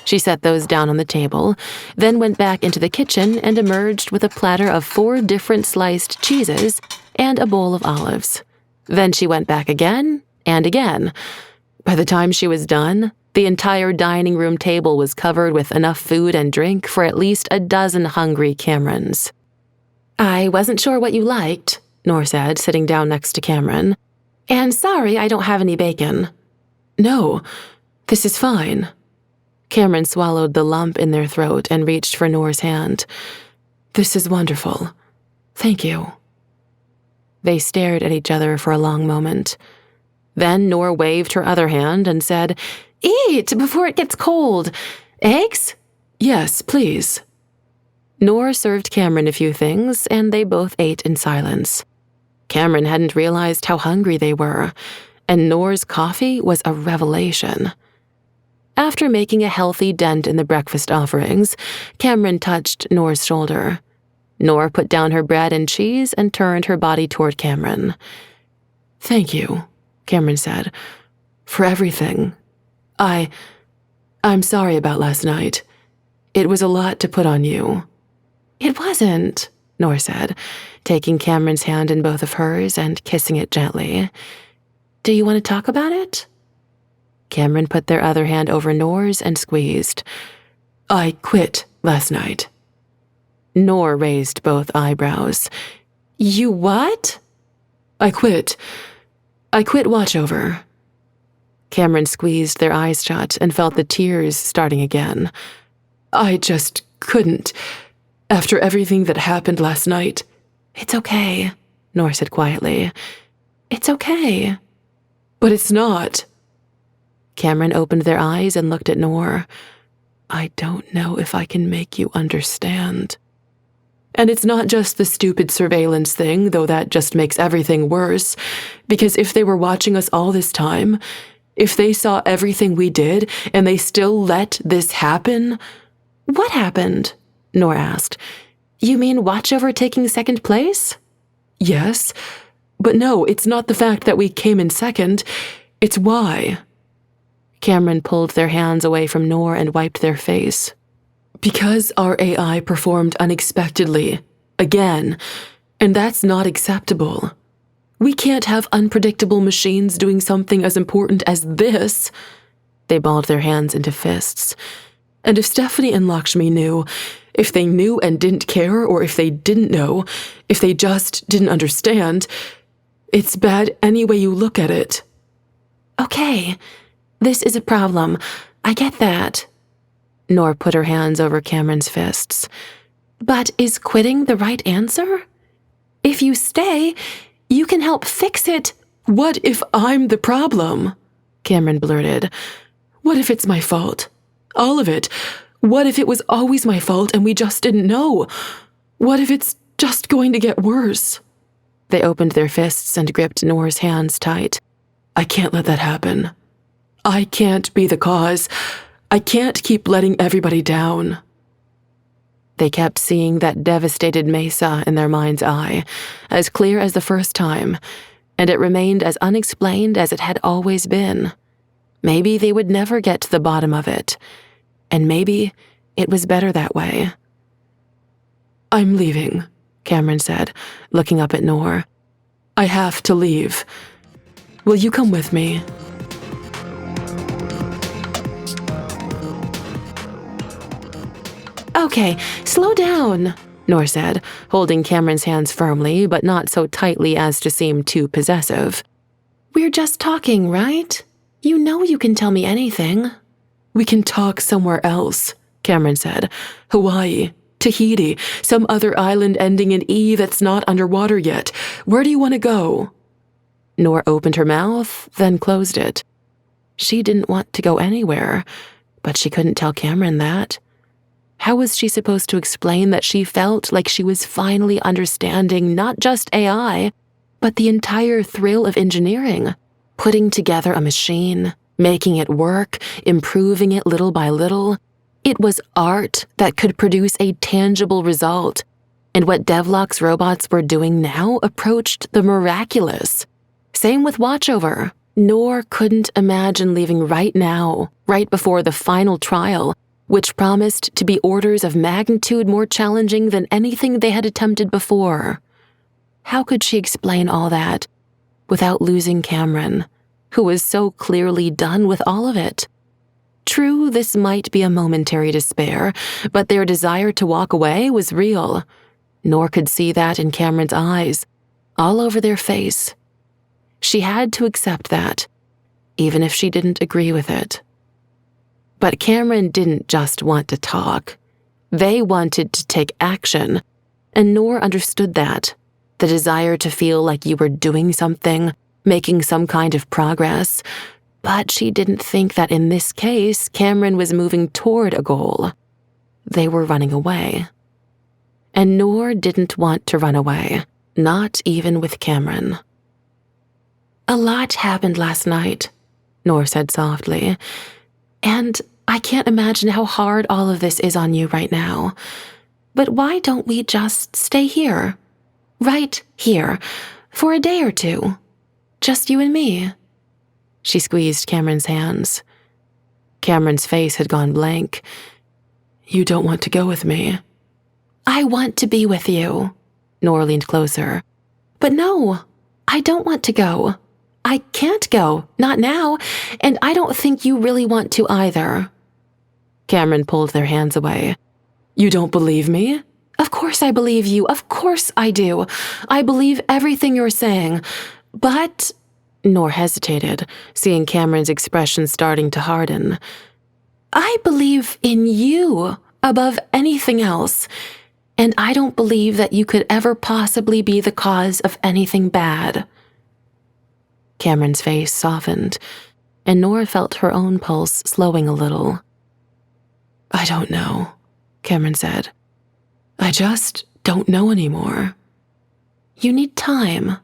She set those down on the table, then went back into the kitchen and emerged with a platter of 4 different sliced cheeses and a bowl of olives. Then she went back again and again. By the time she was done, the entire dining room table was covered with enough food and drink for at least a dozen hungry Camerons. I wasn't sure what you liked, Noor said, sitting down next to Cameron. And sorry I don't have any bacon. No, this is fine. Cameron swallowed the lump in their throat and reached for Noor's hand. This is wonderful. Thank you. They stared at each other for a long moment. Then Noor waved her other hand and said, "Eat before it gets cold. Eggs?"
"Yes, please."
Noor served Cameron a few things, and they both ate in silence. Cameron hadn't realized how hungry they were, and Noor's coffee was a revelation. After making a healthy dent in the breakfast offerings, Cameron touched Noor's shoulder. Noor put down her bread and cheese and turned her body toward Cameron.
"Thank you," Cameron said, "for everything. I'm sorry about last night. It was a lot to put on you."
"It wasn't," Noor said, taking Cameron's hand in both of hers and kissing it gently. "Do you want to talk about it?" Cameron put their other hand over Noor's and squeezed.
"I quit last night."
Noor raised both eyebrows. "You what?"
I quit watchover."
Cameron squeezed their eyes shut and felt the tears starting again.
"I just couldn't. After everything that happened last night."
"It's okay," Noor said quietly. "It's okay."
"But it's not."
Cameron opened their eyes and looked at Noor.
"I don't know if I can make you understand. And it's not just the stupid surveillance thing, though that just makes everything worse, because if they were watching us all this time, if they saw everything we did and they still let this happen—"
"What happened?" Noor asked. "You mean watchover taking second place?"
"Yes, but no, it's not the fact that we came in second. It's why."
Cameron pulled their hands away from Noor and wiped their face.
"Because our AI performed unexpectedly, again, and that's not acceptable. We can't have unpredictable machines doing something as important as this."
They balled their hands into fists.
"And if Stephanie and Lakshmi knew, if they knew and didn't care, or if they didn't know, if they just didn't understand, it's bad any way you look at it."
"Okay, this is a problem. I get that." Noor put her hands over Cameron's fists. "But is quitting the right answer? If you stay, you can help fix it."
"What if I'm the problem?"
Cameron blurted.
"What if it's my fault? All of it. What if it was always my fault and we just didn't know? What if it's just going to get worse?"
They opened their fists and gripped Noor's hands tight.
"I can't let that happen. I can't be the cause. I can't keep letting everybody down."
They kept seeing that devastated mesa in their mind's eye, as clear as the first time, and it remained as unexplained as it had always been. Maybe they would never get to the bottom of it, and maybe it was better that way.
"I'm leaving," Cameron said, looking up at Noor. "I have to leave. Will you come with me?"
"Okay, slow down," Noor said, holding Cameron's hands firmly, but not so tightly as to seem too possessive. "We're just talking, right? You know you can tell me anything."
"We can talk somewhere else," Cameron said. "Hawaii, Tahiti, some other island ending in E that's not underwater yet. Where do you want to go?"
Noor opened her mouth, then closed it. She didn't want to go anywhere, but she couldn't tell Cameron that. How was she supposed to explain that she felt like she was finally understanding not just AI, but the entire thrill of engineering? Putting together a machine, making it work, improving it little by little. It was art that could produce a tangible result, and what Devlock's robots were doing now approached the miraculous. Same with watchover. Noor couldn't imagine leaving right now, right before the final trial, which promised to be orders of magnitude more challenging than anything they had attempted before. How could she explain all that without losing Cameron, who was so clearly done with all of it? True, this might be a momentary despair, but their desire to walk away was real. Noor could see that in Cameron's eyes, all over their face. She had to accept that, even if she didn't agree with it. But Cameron didn't just want to talk. They wanted to take action, and Noor understood that. The desire to feel like you were doing something, making some kind of progress, but she didn't think that in this case, Cameron was moving toward a goal. They were running away. And Noor didn't want to run away, not even with Cameron. "A lot happened last night," Noor said softly, "and I can't imagine how hard all of this is on you right now. But why don't we just stay here? Right here, for a day or two. Just you and me." She squeezed Cameron's hands. Cameron's face had gone blank. "You don't want to go with me?" "I want to be with you." Noor leaned closer. "But no, I don't want to go. I can't go, not now, and I don't think you really want to either." Cameron pulled their hands away. "You don't believe me?" "Of course I believe you. Of course I do. I believe everything you're saying. But—" Noor hesitated, seeing Cameron's expression starting to harden. "I believe in you above anything else, and I don't believe that you could ever possibly be the cause of anything bad." Cameron's face softened, and Noor felt her own pulse slowing a little. "I don't know," Cameron said. "I just don't know anymore." "You need time."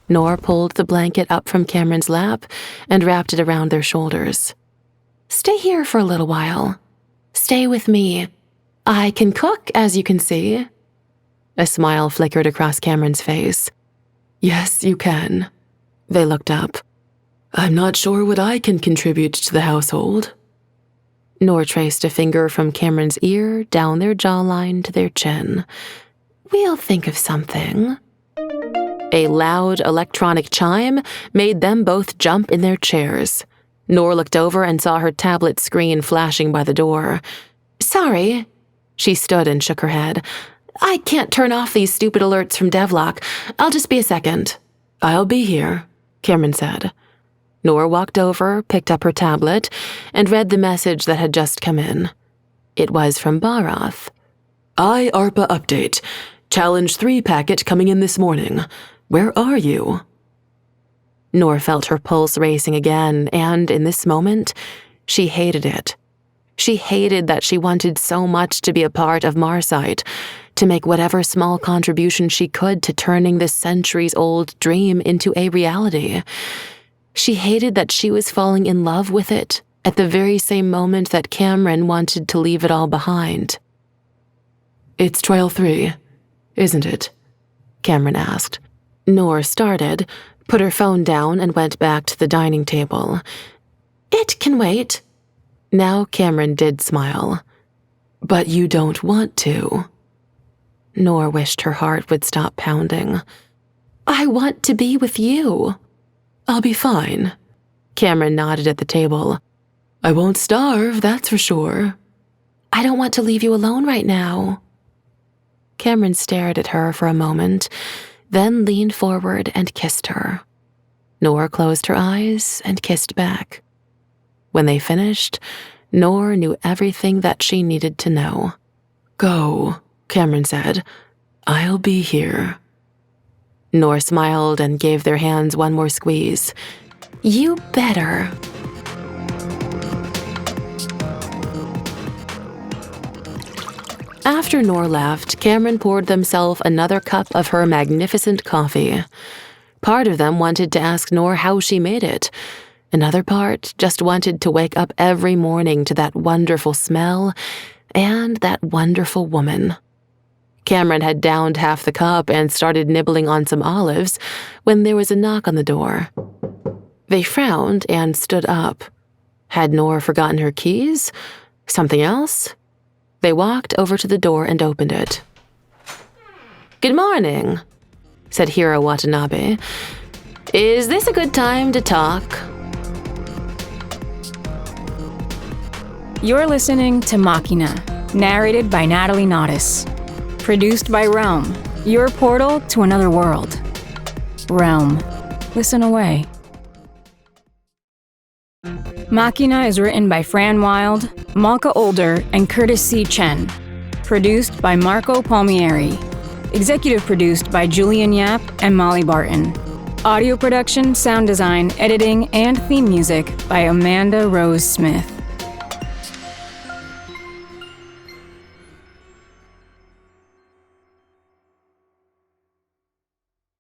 Noor pulled the blanket up from Cameron's lap and wrapped it around their shoulders. "Stay here for a little while. Stay with me. I can cook, as you can see." A smile flickered across Cameron's face. "Yes, you can." They looked up. "I'm not sure what I can contribute to the household." Noor traced a finger from Cameron's ear down their jawline to their chin. "We'll think of something." A loud electronic chime made them both jump in their chairs. Noor looked over and saw her tablet screen flashing by the door. "Sorry." She stood and shook her head. "I can't turn off these stupid alerts from Devlock. I'll just be a second." "I'll be here," Cameron said. Noor walked over, picked up her tablet, and read the message that had just come in. It was from Barath. "ARPA update. Challenge 3 packet coming in this morning. Where are you?" Noor felt her pulse racing again, and in this moment, she hated it. She hated that she wanted so much to be a part of Marsight, to make whatever small contribution she could to turning this centuries-old dream into a reality. She hated that she was falling in love with it at the very same moment that Cameron wanted to leave it all behind. "It's Trial 3, isn't it?" Cameron asked. Noor started, put her phone down, and went back to the dining table. "It can wait." Now Cameron did smile. "But you don't want to." Noor wished her heart would stop pounding. "I want to be with you." "I'll be fine." Cameron nodded at the table. "I won't starve, that's for sure." "I don't want to leave you alone right now." Cameron stared at her for a moment, then leaned forward and kissed her. Noor closed her eyes and kissed back. When they finished, Noor knew everything that she needed to know. "Go," Cameron said. "I'll be here." Noor smiled and gave their hands one more squeeze. "You better." After Noor left, Cameron poured themselves another cup of her magnificent coffee. Part of them wanted to ask Noor how she made it. Another part just wanted to wake up every morning to that wonderful smell and that wonderful woman. Cameron had downed half the cup and started nibbling on some olives when there was a knock on the door. They frowned and stood up. Had Noor forgotten her keys? Something else? They walked over to the door and opened it. "Good morning," said Hiro Watanabe. "Is this a good time to talk?"
You're listening to Machina, narrated by Natalie Naudis. Produced by Realm, your portal to another world. Realm. Listen away. Machina is written by Fran Wilde, Malka Older, and Curtis C. Chen. Produced by Marco Palmieri. Executive produced by Julian Yap and Molly Barton. Audio production, sound design, editing, and theme music by Amanda Rose Smith.